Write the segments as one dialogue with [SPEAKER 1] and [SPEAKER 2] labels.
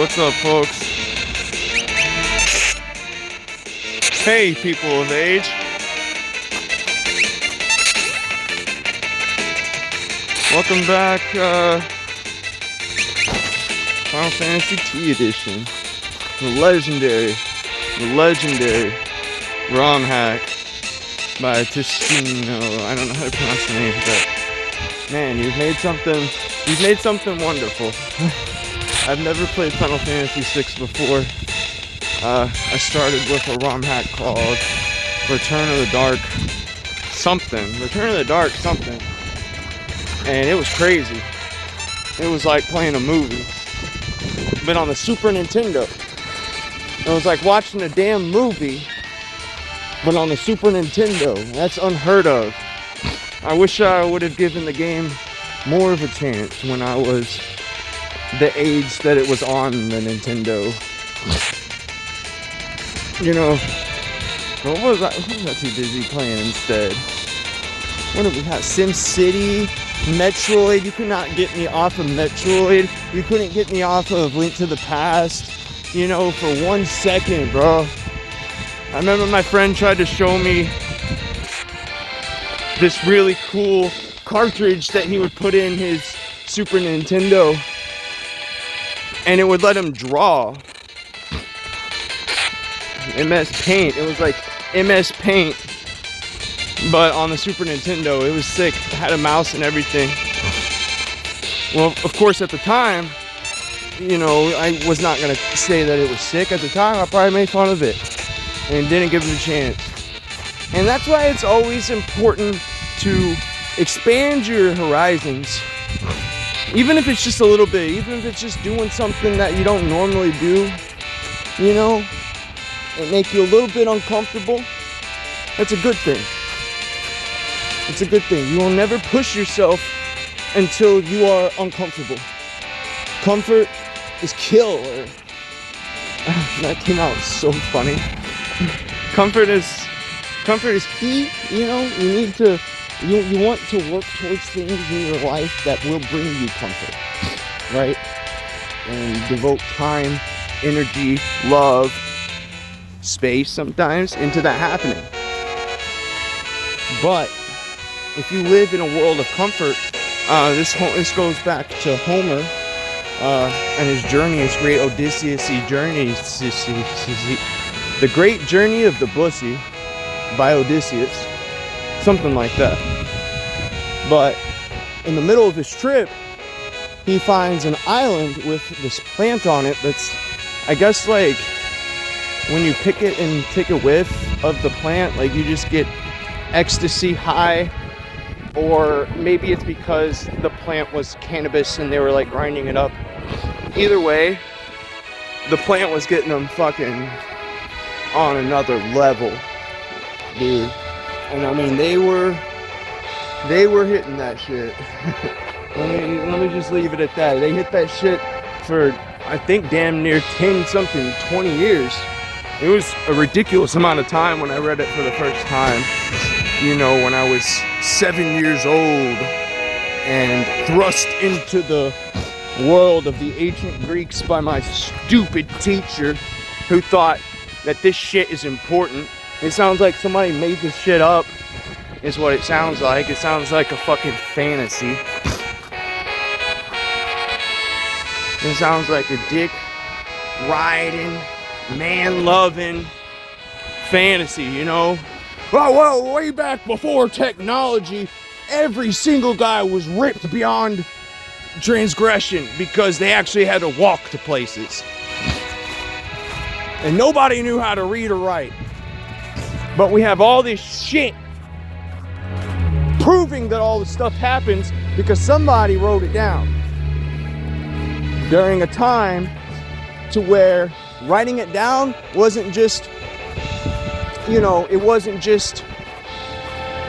[SPEAKER 1] What's up, folks? Hey, people of age. Welcome back, Final Fantasy Tedition. The legendary ROM hack by Tishino. I don't know how to pronounce the name, but man, you've made something wonderful. I've never played Final Fantasy VI before. I started with a ROM hack called Return of the Dark something, and it was crazy. It was like playing a movie, but on the Super Nintendo. It was like watching a damn movie, but on the Super Nintendo. That's unheard of. I wish I would have given the game more of a chance when I was the age that it was on the Nintendo. You know, what was I too busy playing instead? What have we got? Sim City, Metroid. You could not get me off of Metroid. You couldn't get me off of Link to the Past. You know, for 1 second, bro. I remember my friend tried to show me this really cool cartridge that he would put in his Super Nintendo, and it would let him draw. MS Paint. It was like MS Paint, but on the Super Nintendo. It was sick. It had a mouse and everything. Well, of course, at the time, you know, I was not going to say that it was sick. At the time, I probably made fun of it and didn't give it a chance. And that's why it's always important to expand your horizons. Even if it's just a little bit, even if it's just doing something that you don't normally do, you know, and make you a little bit uncomfortable, that's a good thing. It's a good thing. You will never push yourself until you are uncomfortable. Comfort is kill. That came out so funny. Comfort is key. You know, you want to work towards things in your life that will bring you comfort, right? And devote time, energy, love, space sometimes into that happening. But if you live in a world of comfort, this goes back to Homer and his journey, his great Odysseus-y journey, the Great Journey of the Bussy by Odysseus, something like that. But in the middle of his trip, he finds an island with this plant on it that's, I guess, like when you pick it and take a whiff of the plant, like you just get ecstasy high. Or maybe it's because the plant was cannabis and they were like grinding it up. Either way, the plant was getting them fucking on another level, dude. And I mean, they were hitting that shit. let me just leave it at that. They hit that shit for, I think, damn near 20 years. It was a ridiculous amount of time when I read it for the first time. You know, when I was 7 years old and thrust into the world of the ancient Greeks by my stupid teacher who thought that this shit is important. It sounds like somebody made this shit up, is what it sounds like. It sounds like a fucking fantasy. It sounds like a dick riding, man loving fantasy, you know? Oh, well, way back before technology, every single guy was ripped beyond transgression because they actually had to walk to places. And nobody knew how to read or write. But we have all this shit proving that all this stuff happens because somebody wrote it down during a time to where writing it down wasn't just, you know, it wasn't just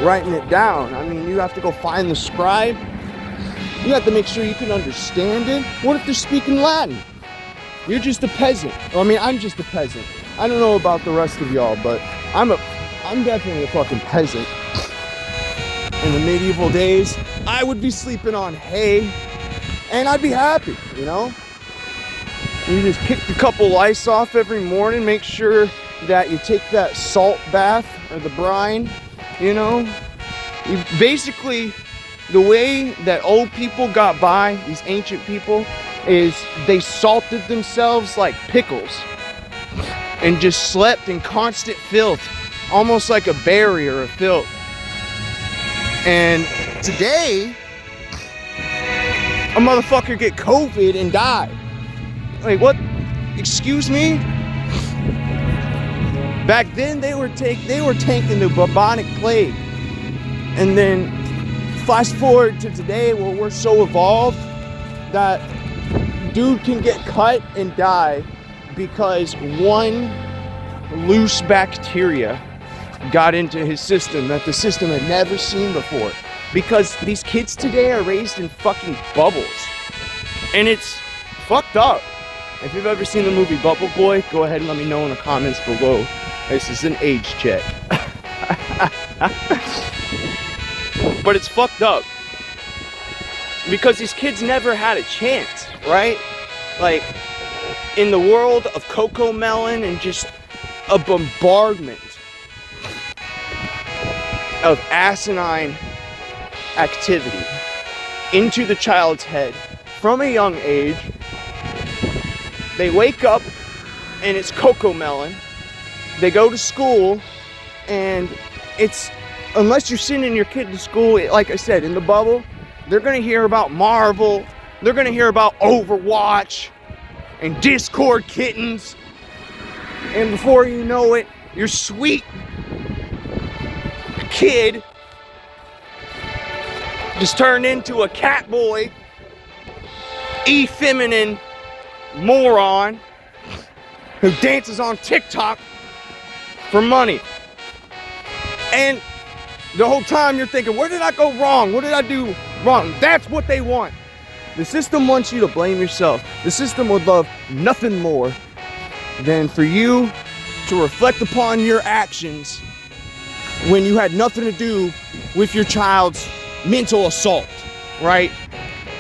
[SPEAKER 1] writing it down. I mean, you have to go find the scribe. You have to make sure you can understand it. What if they're speaking Latin? You're just a peasant. I mean, I'm just a peasant. I don't know about the rest of y'all, but I'm definitely a fucking peasant. In the medieval days, I would be sleeping on hay, and I'd be happy, you know? You just kick a couple lice off every morning. Make sure that you take that salt bath or the brine, you know. Basically, the way that old people got by, these ancient people, is they salted themselves like pickles and just slept in constant filth, almost like a barrier of filth. And today, a motherfucker get COVID and die. Like, what? Excuse me? Back then, they were tanking the bubonic plague. And then, fast forward to today, where we're so evolved that dude can get cut and die because one loose bacteria got into his system that the system had never seen before. Because these kids today are raised in fucking bubbles. And it's fucked up. If you've ever seen the movie Bubble Boy, go ahead and let me know in the comments below. This is an age check. But it's fucked up. Because these kids never had a chance, right? Like, in the world of Coco Melon and just a bombardment of asinine activity into the child's head from a young age, they wake up and it's Coco Melon. They go to school and it's, unless you're sending your kid to school, like I said, in the bubble, they're going to hear about Marvel, they're going to hear about Overwatch and Discord kittens, and before you know it, your sweet kid just turned into a cat boy, effeminine moron who dances on TikTok for money. And the whole time you're thinking, where did I go wrong? What did I do wrong? That's what they want. The system wants you to blame yourself. The system would love nothing more than for you to reflect upon your actions when you had nothing to do with your child's mental assault, right?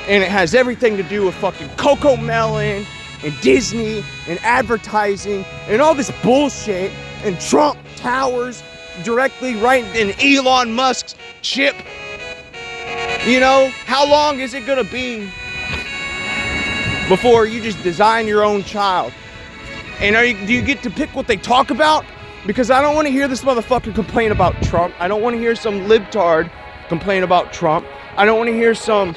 [SPEAKER 1] And it has everything to do with fucking Coco Melon and Disney and advertising and all this bullshit and Trump Towers directly right in Elon Musk's chip. You know, how long is it gonna be before you just design your own child? And do you get to pick what they talk about? Because I don't want to hear this motherfucker complain about Trump. I don't want to hear some libtard complain about Trump. I don't want to hear some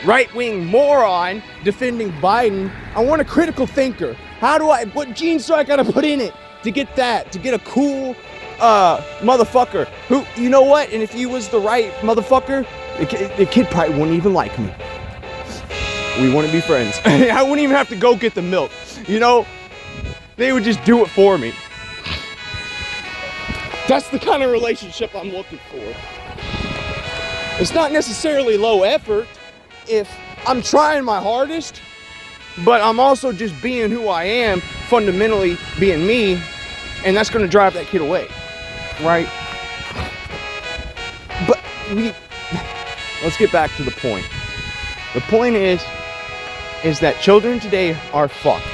[SPEAKER 1] right-wing moron defending Biden. I want a critical thinker. What genes do I gotta put in it to get that? To get a cool motherfucker who, you know what? And if he was the right motherfucker, the kid probably wouldn't even like me. We wouldn't be friends. I wouldn't even have to go get the milk. You know, they would just do it for me. That's the kind of relationship I'm looking for. It's not necessarily low effort if I'm trying my hardest, but I'm also just being who I am, fundamentally being me, and that's going to drive that kid away, right? But let's get back to the point. The point is that children today are fucked,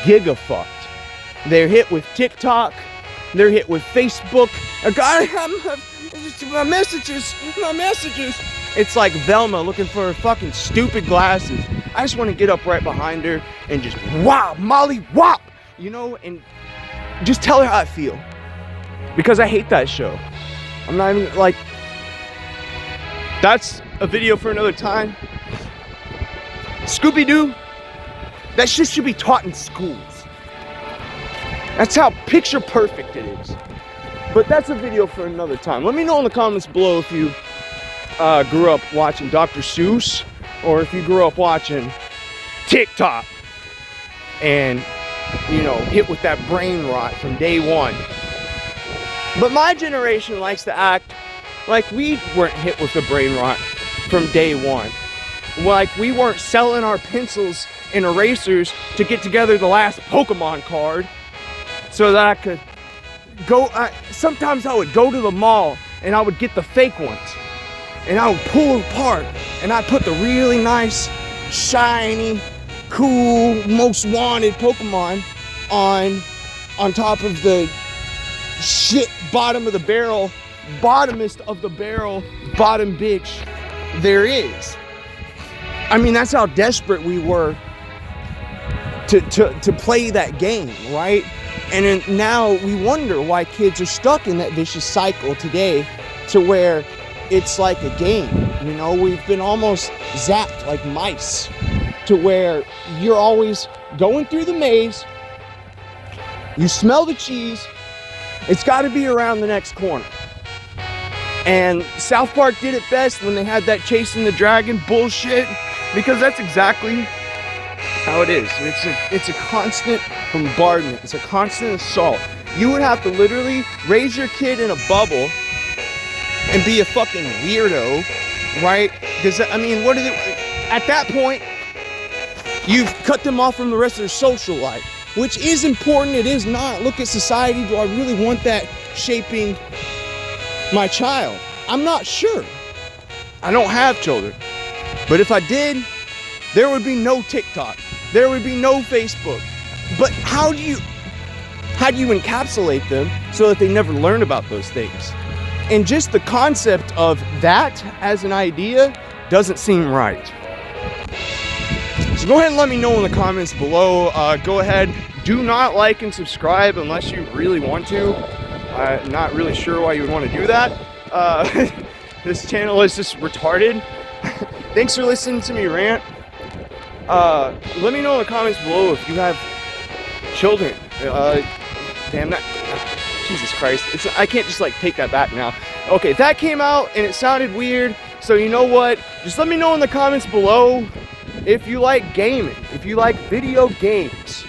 [SPEAKER 1] giga fucked. They're hit with TikTok, they're hit with Facebook. My messages. It's like Velma looking for her fucking stupid glasses. I just want to get up right behind her and just whop, Molly whop, you know, and just tell her how I feel. Because I hate that show. I'm not even like, that's a video for another time. Scooby-Doo, that shit should be taught in schools. That's how picture perfect it is. But that's a video for another time. Let me know in the comments below if you grew up watching Dr. Seuss or if you grew up watching TikTok and, you know, hit with that brain rot from day one. But my generation likes to act like we weren't hit with the brain rot from day one. Like we weren't selling our pencils and erasers to get together the last Pokemon card so that I could go. Sometimes I would go to the mall and I would get the fake ones and I would pull it apart and I'd put the really nice, shiny cool, most wanted Pokemon on top of the shit bottom of the barrel, bottomest of the barrel, bottom bitch there is. I mean, that's how desperate we were to play that game, right? And then now we wonder why kids are stuck in that vicious cycle today, to where it's like a game. You know, we've been almost zapped like mice, to where you're always going through the maze, you smell the cheese, it's got to be around the next corner. And South Park did it best when they had that chasing the dragon bullshit, because that's exactly how it is. It's a constant bombardment. It's a constant assault. You would have to literally raise your kid in a bubble and be a fucking weirdo, right? Because, I mean, what are they, at that point, you've cut them off from the rest of their social life, which is important. It is not. Look at society. Do I really want that shaping my child? I'm not sure. I don't have children. But if I did, there would be no TikTok. There would be no Facebook. But how do you encapsulate them so that they never learn about those things? And just the concept of that as an idea doesn't seem right. So go ahead and let me know in the comments below. Go ahead. Do not like and subscribe unless you really want to. I'm not really sure why you would want to do that. This channel is just retarded. Thanks for listening to me rant. Let me know in the comments below if you have children. Damn that. Jesus Christ. I can't just like take that back now. Okay, that came out and it sounded weird. So you know what? Just let me know in the comments below if you like gaming, if you like video games.